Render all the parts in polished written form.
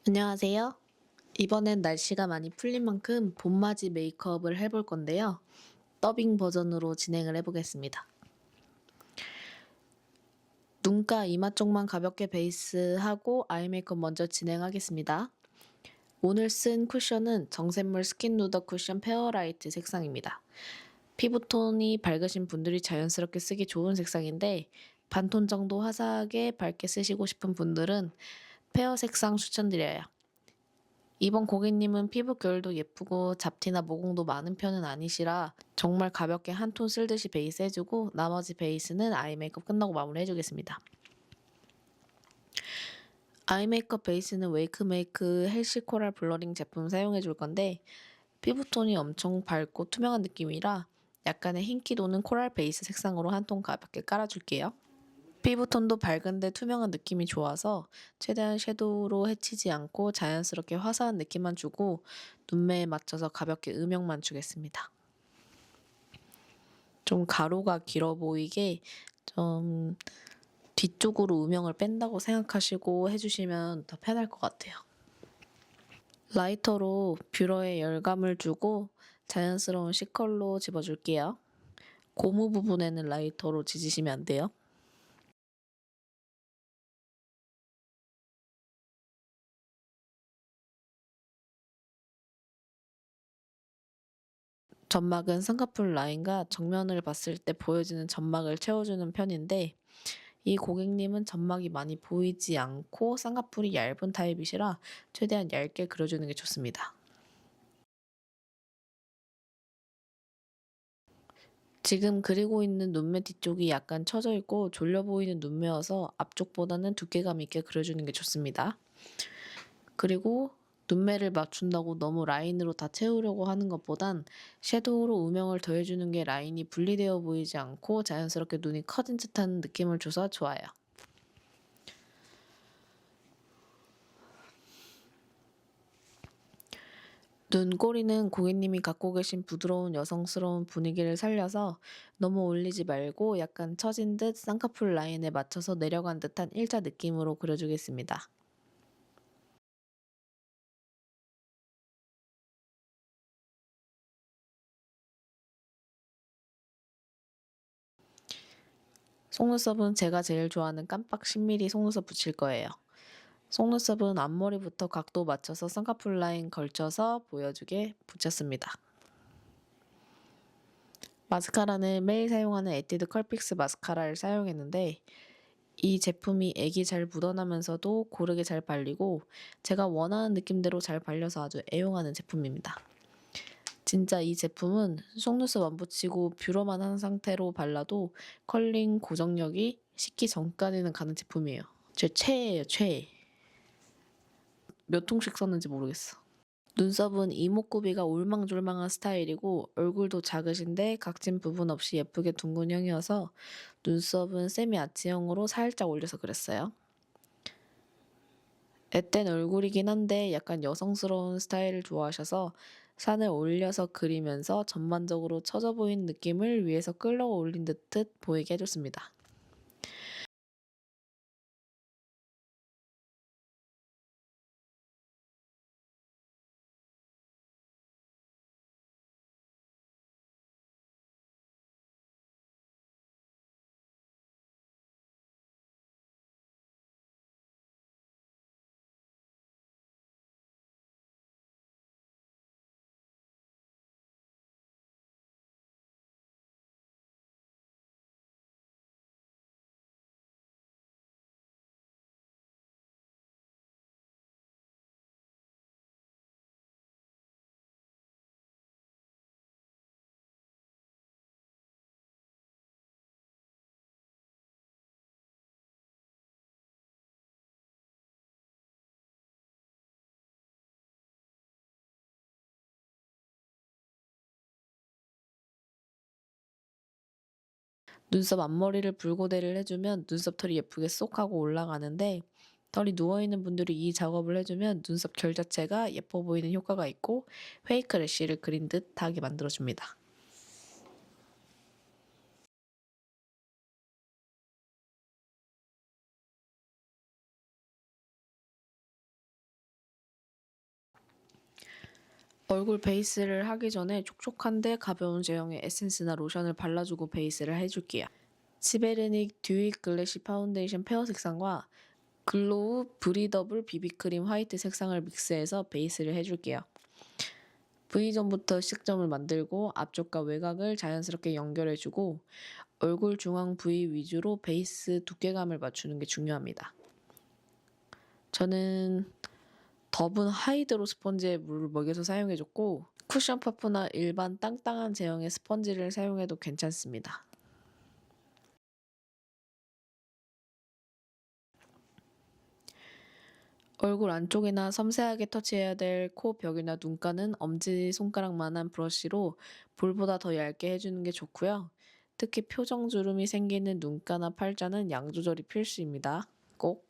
안녕하세요. 이번엔 날씨가 많이 풀린 만큼 봄맞이 메이크업을 해볼 건데요. 더빙 버전으로 진행을 해보겠습니다. 눈가 이마 쪽만 가볍게 베이스하고 아이 메이크업 먼저 진행하겠습니다. 오늘 쓴 쿠션은 정샘물 스킨 누더 쿠션 페어라이트 색상입니다. 피부톤이 밝으신 분들이 자연스럽게 쓰기 좋은 색상인데 반톤 정도 화사하게 밝게 쓰시고 싶은 분들은 페어 색상 추천드려요. 이번 고객님은 피부 결도 예쁘고 잡티나 모공도 많은 편은 아니시라 정말 가볍게 한 톤 쓸듯이 베이스 해주고 나머지 베이스는 아이 메이크업 끝나고 마무리 해주겠습니다. 아이 메이크업 베이스는 웨이크메이크 헬시 코랄 블러링 제품 사용해 줄 건데 피부톤이 엄청 밝고 투명한 느낌이라 약간의 흰기 도는 코랄 베이스 색상으로 한 톤 가볍게 깔아줄게요. 피부톤도 밝은데 투명한 느낌이 좋아서 최대한 섀도우로 해치지 않고 자연스럽게 화사한 느낌만 주고 눈매에 맞춰서 가볍게 음영만 주겠습니다. 좀 가로가 길어 보이게 좀 뒤쪽으로 음영을 뺀다고 생각하시고 해주시면 더 편할 것 같아요. 라이터로 뷰러에 열감을 주고 자연스러운 C컬로 집어줄게요. 고무 부분에는 라이터로 지지시면 안 돼요. 점막은 쌍꺼풀 라인과 정면을 봤을 때 보여지는 점막을 채워주는 편인데 이 고객님은 점막이 많이 보이지 않고 쌍꺼풀이 얇은 타입이시라 최대한 얇게 그려주는 게 좋습니다. 지금 그리고 있는 눈매 뒤쪽이 약간 처져 있고 졸려 보이는 눈매여서 앞쪽보다는 두께감 있게 그려주는 게 좋습니다. 그리고 눈매를 맞춘다고 너무 라인으로 다 채우려고 하는 것보단 섀도우로 음영을 더해주는 게 라인이 분리되어 보이지 않고 자연스럽게 눈이 커진 듯한 느낌을 줘서 좋아요. 눈꼬리는 고객님이 갖고 계신 부드러운 여성스러운 분위기를 살려서 너무 올리지 말고 약간 처진 듯 쌍꺼풀 라인에 맞춰서 내려간 듯한 일자 느낌으로 그려주겠습니다. 속눈썹은 제가 제일 좋아하는 깜빡 10mm 속눈썹 붙일 거예요. 속눈썹은 앞머리부터 각도 맞춰서 쌍꺼풀 라인 걸쳐서 보여주게 붙였습니다. 마스카라는 매일 사용하는 에뛰드 컬픽스 마스카라를 사용했는데 이 제품이 액이 잘 묻어나면서도 고르게 잘 발리고 제가 원하는 느낌대로 잘 발려서 아주 애용하는 제품입니다. 진짜 이 제품은 속눈썹 안 붙이고 뷰러만 한 상태로 발라도 컬링 고정력이 식기 전까지는 가는 제품이에요. 제 최애예요, 최애. 몇 통씩 썼는지 모르겠어. 눈썹은 이목구비가 올망졸망한 스타일이고 얼굴도 작으신데 각진 부분 없이 예쁘게 둥근형이어서 눈썹은 세미 아치형으로 살짝 올려서 그렸어요. 앳된 얼굴이긴 한데 약간 여성스러운 스타일을 좋아하셔서 산을 올려서 그리면서 전반적으로 처져 보이는 느낌을 위에서 끌어올린 듯 보이게 해줬습니다. 눈썹 앞머리를 불고데를 해주면 눈썹 털이 예쁘게 쏙 하고 올라가는데 털이 누워있는 분들이 이 작업을 해주면 눈썹 결 자체가 예뻐 보이는 효과가 있고 페이크 래쉬를 그린 듯하게 만들어줍니다. 얼굴 베이스를 하기 전에 촉촉한데 가벼운 제형의 에센스나 로션을 발라주고 베이스를 해줄게요. 시베르닉 듀이 글래시 파운데이션 페어 색상과 글로우 브리더블 비비크림 화이트 색상을 믹스해서 베이스를 해줄게요. V존부터 시작점을 만들고 앞쪽과 외곽을 자연스럽게 연결해주고 얼굴 중앙 부위 위주로 베이스 두께감을 맞추는 게 중요합니다. 저는 더분 하이드로 스펀지에 물을 먹여서 사용해줬고 쿠션 퍼프나 일반 땅땅한 제형의 스펀지를 사용해도 괜찮습니다. 얼굴 안쪽이나 섬세하게 터치해야 될 코 벽이나 눈가는 엄지손가락만한 브러쉬로 볼보다 더 얇게 해주는 게 좋고요. 특히 표정주름이 생기는 눈가나 팔자는 양 조절이 필수입니다. 꼭.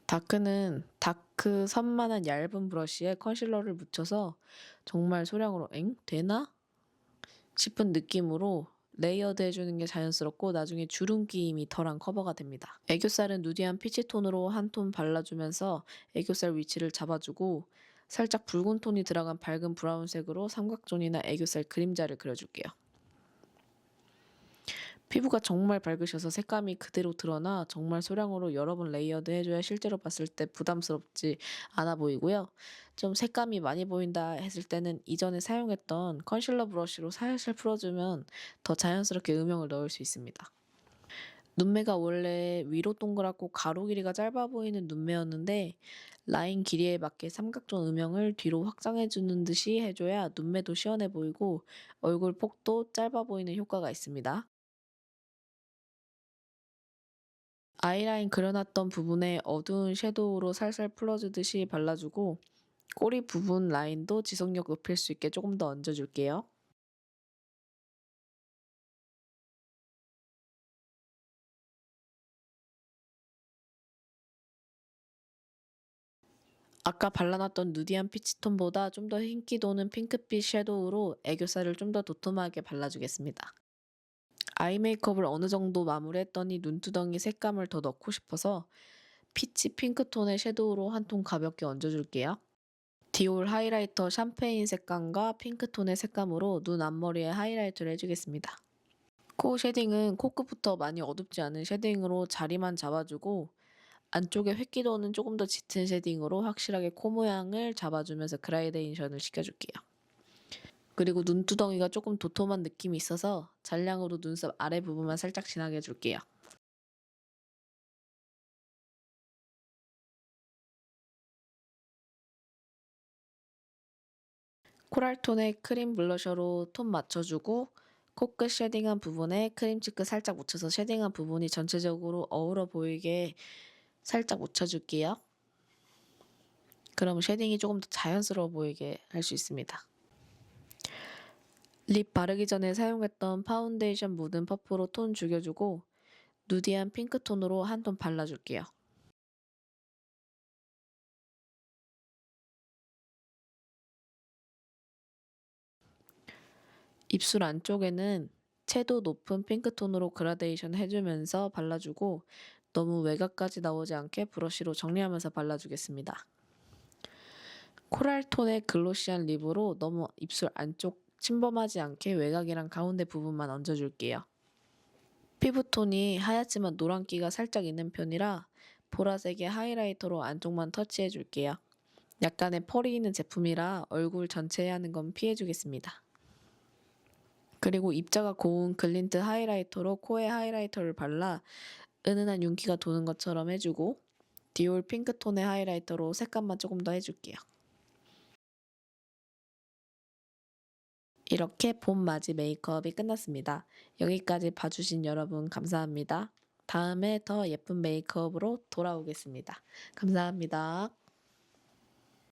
다크는 다크 선만한 얇은 브러쉬에 컨실러를 묻혀서 정말 소량으로 되나? 싶은 느낌으로 레이어드 해주는 게 자연스럽고 나중에 주름 끼임이 덜한 커버가 됩니다. 애교살은 누디한 피치톤으로 한 톤 발라주면서 애교살 위치를 잡아주고 살짝 붉은 톤이 들어간 밝은 브라운색으로 삼각존이나 애교살 그림자를 그려줄게요. 피부가 정말 밝으셔서 색감이 그대로 드러나 정말 소량으로 여러 번 레이어드 해줘야 실제로 봤을 때 부담스럽지 않아 보이고요. 좀 색감이 많이 보인다 했을 때는 이전에 사용했던 컨실러 브러쉬로 살살 풀어주면 더 자연스럽게 음영을 넣을 수 있습니다. 눈매가 원래 위로 동그랗고 가로 길이가 짧아 보이는 눈매였는데 라인 길이에 맞게 삼각존 음영을 뒤로 확장해주는 듯이 해줘야 눈매도 시원해 보이고 얼굴 폭도 짧아 보이는 효과가 있습니다. 아이라인 그려놨던 부분에 어두운 섀도우로 살살 풀어주듯이 발라주고 꼬리 부분 라인도 지속력 높일 수 있게 조금 더 얹어줄게요. 아까 발라놨던 누디한 피치톤보다 좀 더 흰기 도는 핑크빛 섀도우로 애교살을 좀 더 도톰하게 발라주겠습니다. 아이 메이크업을 어느 정도 마무리했더니 눈두덩이 색감을 더 넣고 싶어서 피치 핑크톤의 섀도우로 한 톤 가볍게 얹어줄게요. 디올 하이라이터 샴페인 색감과 핑크톤의 색감으로 눈 앞머리에 하이라이트를 해주겠습니다. 코 쉐딩은 코끝부터 많이 어둡지 않은 쉐딩으로 자리만 잡아주고 안쪽에 획기 도는 조금 더 짙은 쉐딩으로 확실하게 코 모양을 잡아주면서 그라데이션을 시켜줄게요. 그리고 눈두덩이가 조금 도톰한 느낌이 있어서 잔량으로 눈썹 아래 부분만 살짝 진하게 해줄게요. 코랄톤의 크림 블러셔로 톤 맞춰주고 코끝 쉐딩한 부분에 크림치크 살짝 묻혀서 쉐딩한 부분이 전체적으로 어우러 보이게 살짝 묻혀줄게요. 그럼 쉐딩이 조금 더 자연스러워 보이게 할 수 있습니다. 립 바르기 전에 사용했던 파운데이션 묻은 퍼프로 톤 죽여주고 누디한 핑크톤으로 한 톤 발라줄게요. 입술 안쪽에는 채도 높은 핑크톤으로 그라데이션 해주면서 발라주고 너무 외곽까지 나오지 않게 브러쉬로 정리하면서 발라주겠습니다. 코랄톤의 글로시한 립으로 너무 입술 안쪽 침범하지 않게 외곽이랑 가운데 부분만 얹어줄게요. 피부톤이 하얗지만 노란기가 살짝 있는 편이라 보라색의 하이라이터로 안쪽만 터치해줄게요. 약간의 펄이 있는 제품이라 얼굴 전체에 하는 건 피해주겠습니다. 그리고 입자가 고운 글린트 하이라이터로 코에 하이라이터를 발라 은은한 윤기가 도는 것처럼 해주고 디올 핑크톤의 하이라이터로 색감만 조금 더 해줄게요. 이렇게 봄 맞이 메이크업이 끝났습니다. 여기까지 봐주신 여러분 감사합니다. 다음에 더 예쁜 메이크업으로 돌아오겠습니다. 감사합니다.